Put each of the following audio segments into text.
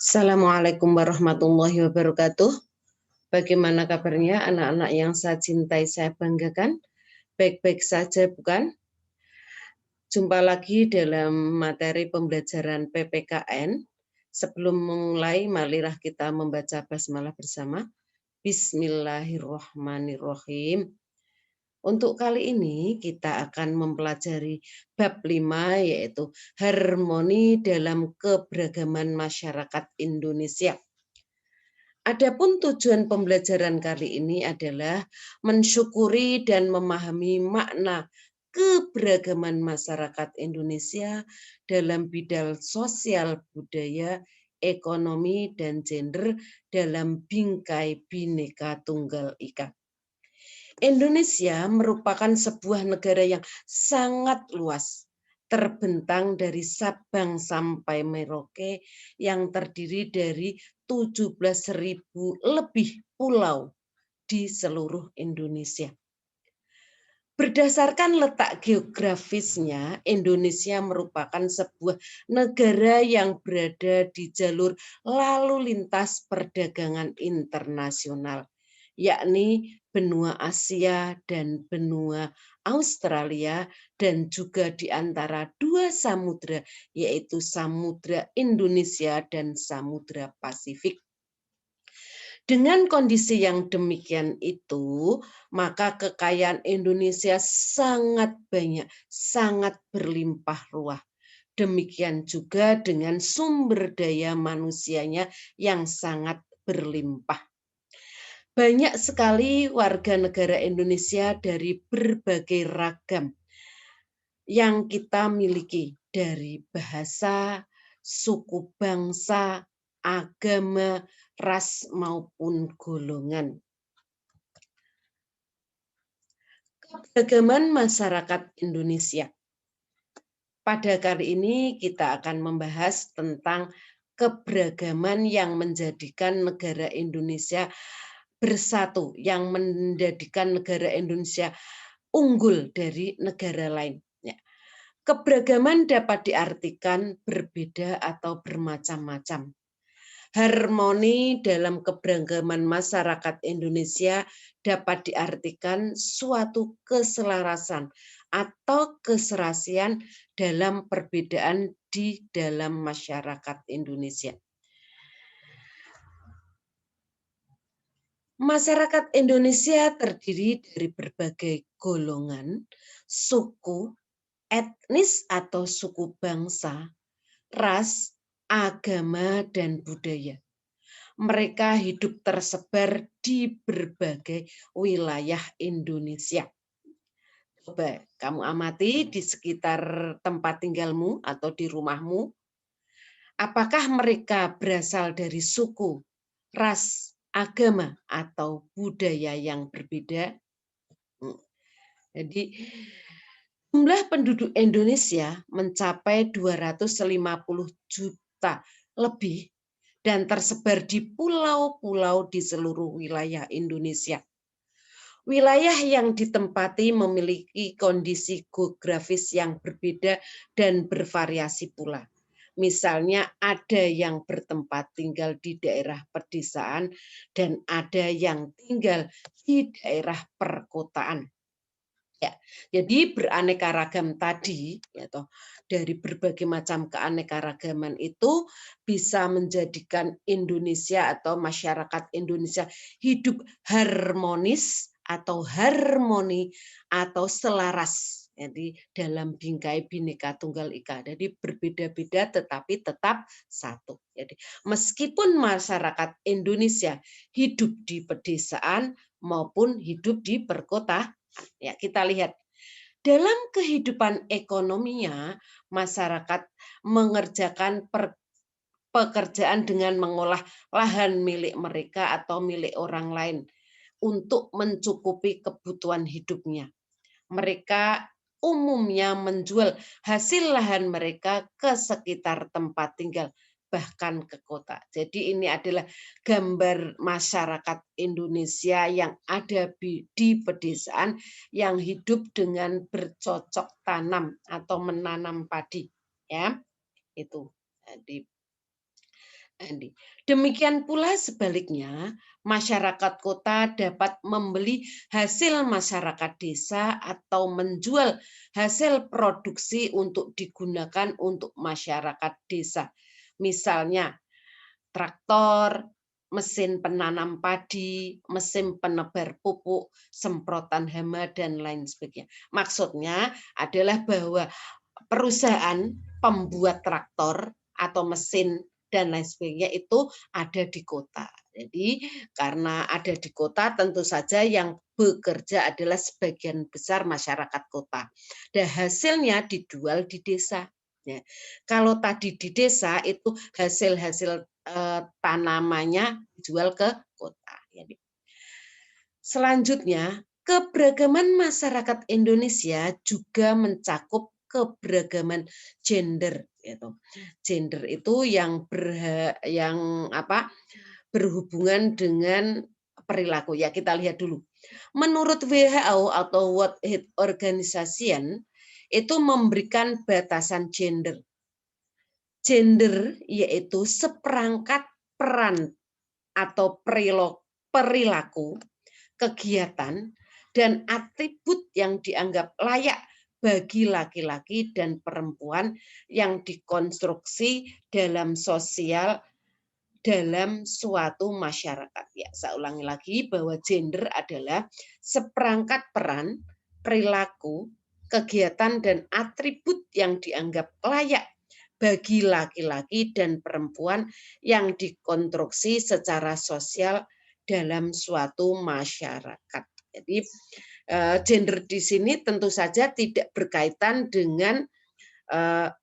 Assalamualaikum warahmatullahi wabarakatuh. Bagaimana kabarnya anak-anak yang saya cintai, saya banggakan? Baik-baik saja, bukan? Jumpa lagi dalam materi pembelajaran PPKN. Sebelum memulai, marilah kita membaca basmalah bersama. Bismillahirrahmanirrahim. Untuk kali ini kita akan mempelajari bab 5, yaitu harmoni dalam keberagaman masyarakat Indonesia. Adapun tujuan pembelajaran kali ini adalah mensyukuri dan memahami makna keberagaman masyarakat Indonesia dalam bidang sosial, budaya, ekonomi, dan gender dalam bingkai Bhinneka Tunggal Ika. Indonesia merupakan sebuah negara yang sangat luas, terbentang dari Sabang sampai Merauke yang terdiri dari 17.000 lebih pulau di seluruh Indonesia. Berdasarkan letak geografisnya, Indonesia merupakan sebuah negara yang berada di jalur lalu lintas perdagangan internasional, yakni benua Asia dan benua Australia, dan juga di antara dua samudra, yaitu Samudra Indonesia dan Samudra Pasifik. Dengan kondisi yang demikian itu, maka kekayaan Indonesia sangat banyak, sangat berlimpah ruah. Demikian juga dengan sumber daya manusianya yang sangat berlimpah. Banyak sekali warga negara Indonesia dari berbagai ragam yang kita miliki, dari bahasa, suku bangsa, agama, ras maupun golongan. Keberagaman masyarakat Indonesia. Pada kali ini kita akan membahas tentang keberagaman yang menjadikan negara Indonesia bersatu, yang menjadikan negara Indonesia unggul dari negara lain. Keberagaman dapat diartikan berbeda atau bermacam-macam. Harmoni dalam keberagaman masyarakat Indonesia dapat diartikan suatu keselarasan atau keserasian dalam perbedaan di dalam masyarakat Indonesia. Masyarakat Indonesia terdiri dari berbagai golongan, suku, etnis atau suku bangsa, ras, agama, dan budaya. Mereka hidup tersebar di berbagai wilayah Indonesia. Coba kamu amati di sekitar tempat tinggalmu atau di rumahmu. Apakah mereka berasal dari suku, ras, agama, atau budaya yang berbeda? Jadi, jumlah penduduk Indonesia mencapai 250 juta lebih dan tersebar di pulau-pulau di seluruh wilayah Indonesia. Wilayah yang ditempati memiliki kondisi geografis yang berbeda dan bervariasi pula. Misalnya ada yang bertempat tinggal di daerah pedesaan dan ada yang tinggal di daerah perkotaan. Ya, jadi beraneka ragam tadi, ya toh, dari berbagai macam keanekaragaman itu bisa menjadikan Indonesia atau masyarakat Indonesia hidup harmonis atau harmoni atau selaras. Jadi dalam bingkai Bhinneka Tunggal Ika. Jadi berbeda-beda tetapi tetap satu. Jadi meskipun masyarakat Indonesia hidup di pedesaan maupun hidup di perkotaan. Ya, kita lihat dalam kehidupan ekonominya, masyarakat mengerjakan pekerjaan dengan mengolah lahan milik mereka atau milik orang lain untuk mencukupi kebutuhan hidupnya. Mereka umumnya menjual hasil lahan mereka ke sekitar tempat tinggal, bahkan ke kota. Jadi ini adalah gambar masyarakat Indonesia yang ada di pedesaan yang hidup dengan bercocok tanam atau menanam padi, ya. Itu. Jadi Andi. Demikian pula sebaliknya, masyarakat kota dapat membeli hasil masyarakat desa atau menjual hasil produksi untuk digunakan untuk masyarakat desa. Misalnya traktor, mesin penanam padi, mesin penebar pupuk, semprotan hama, dan lain sebagainya. Maksudnya adalah bahwa perusahaan pembuat traktor atau mesin dan lain sebagainya itu ada di kota. Jadi karena ada di kota tentu saja yang bekerja adalah sebagian besar masyarakat kota. Dan hasilnya dijual di desa. Ya. Kalau tadi di desa itu hasil-hasil tanamannya dijual ke kota. Selanjutnya, keberagaman masyarakat Indonesia juga mencakup keberagaman gender. Gender itu yang berhubungan dengan perilaku. Ya, kita lihat dulu. Menurut WHO atau World Health Organization itu memberikan batasan gender. Gender yaitu seperangkat peran atau perilaku, kegiatan, dan atribut yang dianggap layak bagi laki-laki dan perempuan yang dikonstruksi dalam sosial dalam suatu masyarakat. Ya, saya ulangi lagi bahwa gender adalah seperangkat peran, perilaku, kegiatan, dan atribut yang dianggap layak bagi laki-laki dan perempuan yang dikonstruksi secara sosial dalam suatu masyarakat. Jadi gender di sini tentu saja tidak berkaitan dengan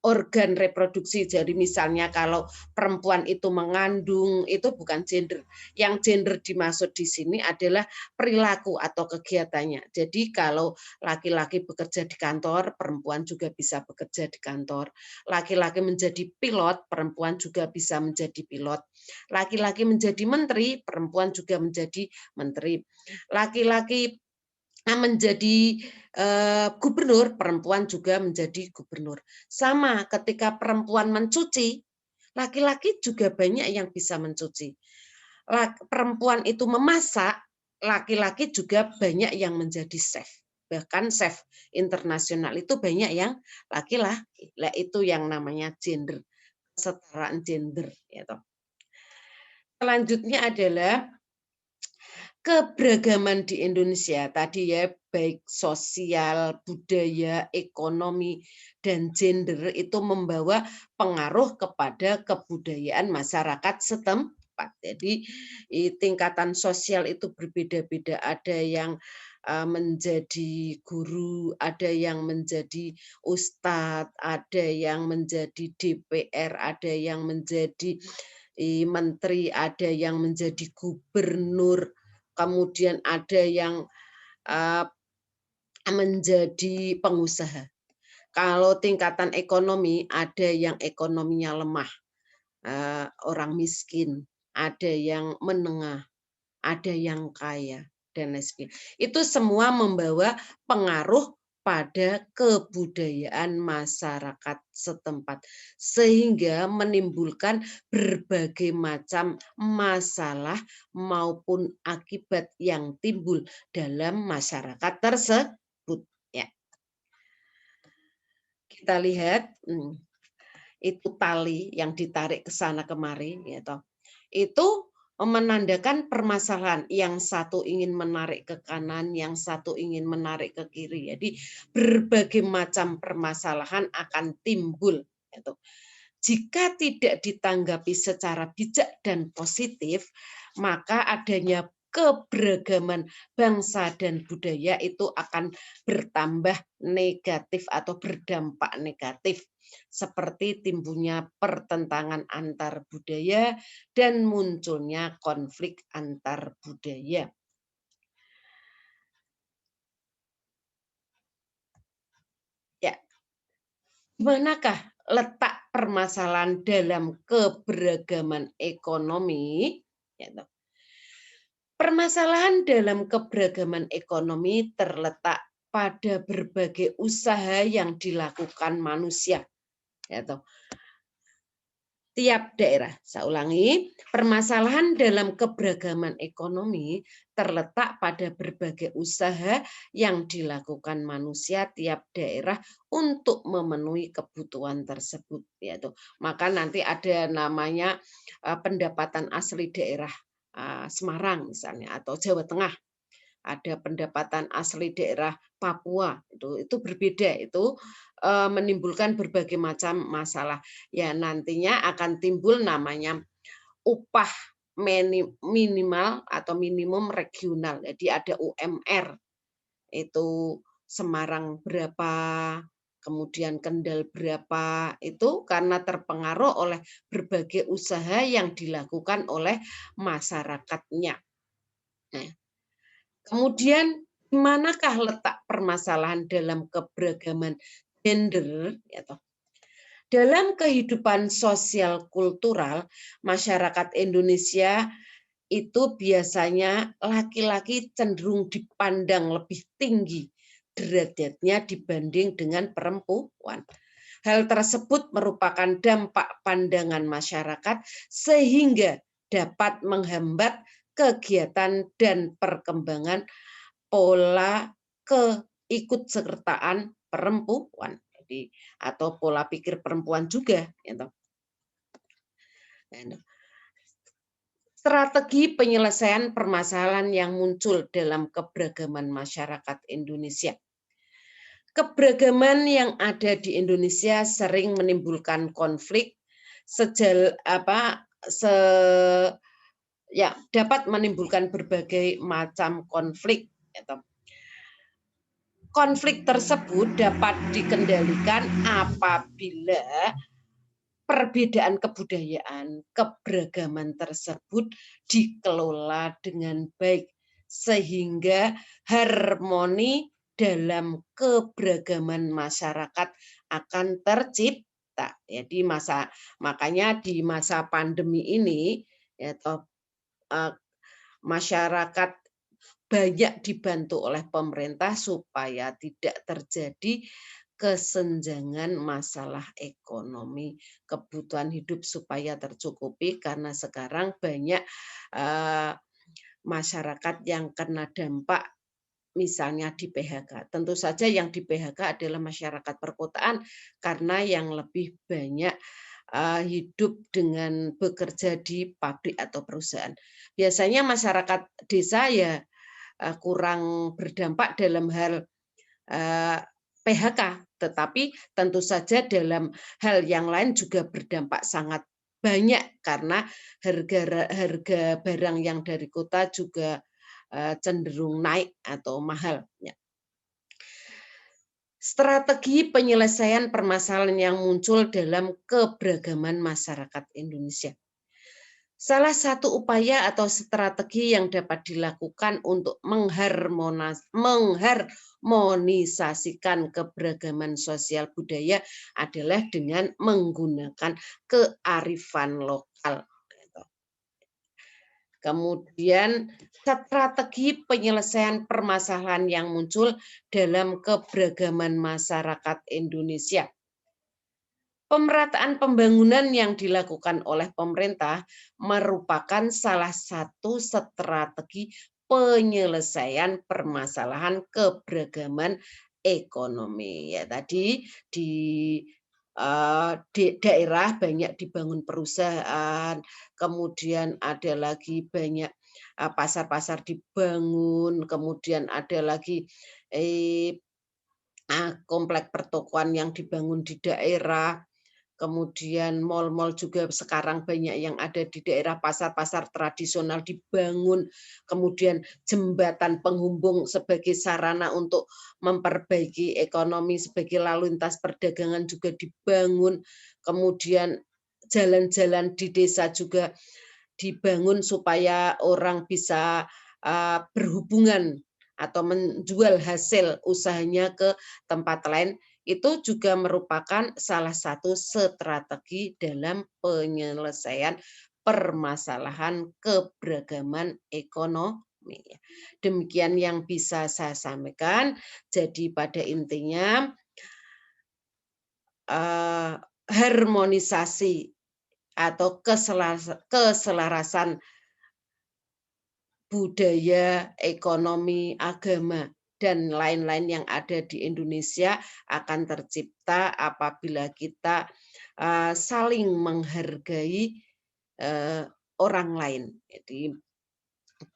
organ reproduksi. Jadi misalnya kalau perempuan itu mengandung, itu bukan gender. Yang gender dimaksud di sini adalah perilaku atau kegiatannya. Jadi kalau laki-laki bekerja di kantor, perempuan juga bisa bekerja di kantor. Laki-laki menjadi pilot, perempuan juga bisa menjadi pilot. Laki-laki menjadi menteri, perempuan juga menjadi menteri. Laki-laki menjadi gubernur, perempuan juga menjadi gubernur. Sama ketika perempuan mencuci, laki-laki juga banyak yang bisa mencuci. Perempuan itu memasak, laki-laki juga banyak yang menjadi chef. Bahkan chef internasional itu banyak yang laki-laki. Itu yang namanya gender, kesetaraan gender. Selanjutnya adalah keberagaman di Indonesia tadi ya, baik sosial, budaya, ekonomi, dan gender itu membawa pengaruh kepada kebudayaan masyarakat setempat. Jadi tingkatan sosial itu berbeda-beda, ada yang menjadi guru, ada yang menjadi ustadz, ada yang menjadi DPR, ada yang menjadi menteri, ada yang menjadi gubernur, kemudian ada yang menjadi pengusaha. Kalau tingkatan ekonomi, ada yang ekonominya lemah, orang miskin, ada yang menengah, ada yang kaya, dan lain sebagainya. Itu semua membawa pengaruh pada kebudayaan masyarakat setempat, sehingga menimbulkan berbagai macam masalah maupun akibat yang timbul dalam masyarakat tersebut. Ya. Kita lihat itu tali yang ditarik ke sana kemari, gitu. Itu menandakan permasalahan. Yang satu ingin menarik ke kanan, yang satu ingin menarik ke kiri. Jadi berbagai macam permasalahan akan timbul. Gitu. Jika tidak ditanggapi secara bijak dan positif, maka adanya keberagaman bangsa dan budaya itu akan bertambah negatif atau berdampak negatif, seperti timbulnya pertentangan antar budaya dan munculnya konflik antar budaya. Ya, manakah letak permasalahan dalam keberagaman ekonomi? Permasalahan dalam keberagaman ekonomi terletak pada berbagai usaha yang dilakukan manusia. tiap daerah. Saya ulangi, permasalahan dalam keberagaman ekonomi terletak pada berbagai usaha yang dilakukan manusia tiap daerah untuk memenuhi kebutuhan tersebut. Yaitu, maka nanti ada namanya pendapatan asli daerah Semarang misalnya atau Jawa Tengah, ada pendapatan asli daerah Papua, itu berbeda, itu menimbulkan berbagai macam masalah. Ya nantinya akan timbul namanya upah minimal atau minimum regional. Jadi ada UMR, itu Semarang berapa, kemudian Kendal berapa, itu karena terpengaruh oleh berbagai usaha yang dilakukan oleh masyarakatnya. Nah, kemudian di manakah letak permasalahan dalam keberagaman gender? Dalam kehidupan sosial kultural, masyarakat Indonesia itu biasanya laki-laki cenderung dipandang lebih tinggi derajatnya dibanding dengan perempuan. Hal tersebut merupakan dampak pandangan masyarakat sehingga dapat menghambat kegiatan dan perkembangan pola keikutsertaan perempuan. Jadi atau pola pikir perempuan juga, gitu. Strategi penyelesaian permasalahan yang muncul dalam keberagaman masyarakat Indonesia. Keberagaman yang ada di Indonesia sering menimbulkan konflik dapat menimbulkan berbagai macam konflik. Konflik tersebut dapat dikendalikan apabila perbedaan kebudayaan, keberagaman tersebut dikelola dengan baik sehingga harmoni dalam keberagaman masyarakat akan tercipta. Jadi makanya di masa pandemi ini masyarakat banyak dibantu oleh pemerintah supaya tidak terjadi kesenjangan masalah ekonomi, kebutuhan hidup supaya tercukupi, karena sekarang banyak masyarakat yang kena dampak misalnya di PHK. Tentu saja yang di PHK adalah masyarakat perkotaan karena yang lebih banyak hidup dengan bekerja di pabrik atau perusahaan. Biasanya masyarakat desa ya kurang berdampak dalam hal PHK, tetapi tentu saja dalam hal yang lain juga berdampak sangat banyak karena harga barang yang dari kota juga cenderung naik atau mahal. Strategi penyelesaian permasalahan yang muncul dalam keberagaman masyarakat Indonesia. Salah satu upaya atau strategi yang dapat dilakukan untuk mengharmonisasikan keberagaman sosial budaya adalah dengan menggunakan kearifan lokal. Kemudian strategi penyelesaian permasalahan yang muncul dalam keberagaman masyarakat Indonesia. Pemerataan pembangunan yang dilakukan oleh pemerintah merupakan salah satu strategi penyelesaian permasalahan keberagaman ekonomi. Ya, tadi di daerah banyak dibangun perusahaan, kemudian ada lagi banyak pasar-pasar dibangun, kemudian ada lagi komplek pertokoan yang dibangun di daerah, kemudian mal-mal juga sekarang banyak yang ada di daerah, pasar-pasar tradisional dibangun, kemudian jembatan penghubung sebagai sarana untuk memperbaiki ekonomi sebagai lalu lintas perdagangan juga dibangun, kemudian jalan-jalan di desa juga dibangun supaya orang bisa berhubungan atau menjual hasil usahanya ke tempat lain. Itu juga merupakan salah satu strategi dalam penyelesaian permasalahan keberagaman ekonomi. Demikian yang bisa saya sampaikan. Jadi pada intinya harmonisasi atau keselarasan budaya, ekonomi, agama, dan lain-lain yang ada di Indonesia akan tercipta apabila kita saling menghargai orang lain. Jadi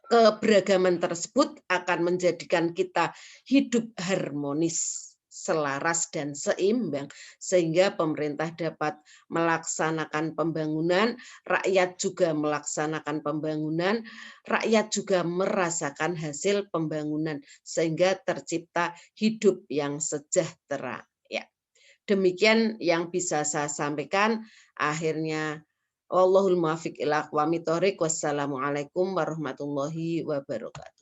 keberagaman tersebut akan menjadikan kita hidup harmonis, selaras dan seimbang, sehingga pemerintah dapat melaksanakan pembangunan, rakyat juga melaksanakan pembangunan, rakyat juga merasakan hasil pembangunan, sehingga tercipta hidup yang sejahtera. Ya, demikian yang bisa saya sampaikan. Akhirnya wallahul muwaffiq ila aqwamit thoriq. Wassalamualaikum warahmatullahi wabarakatuh.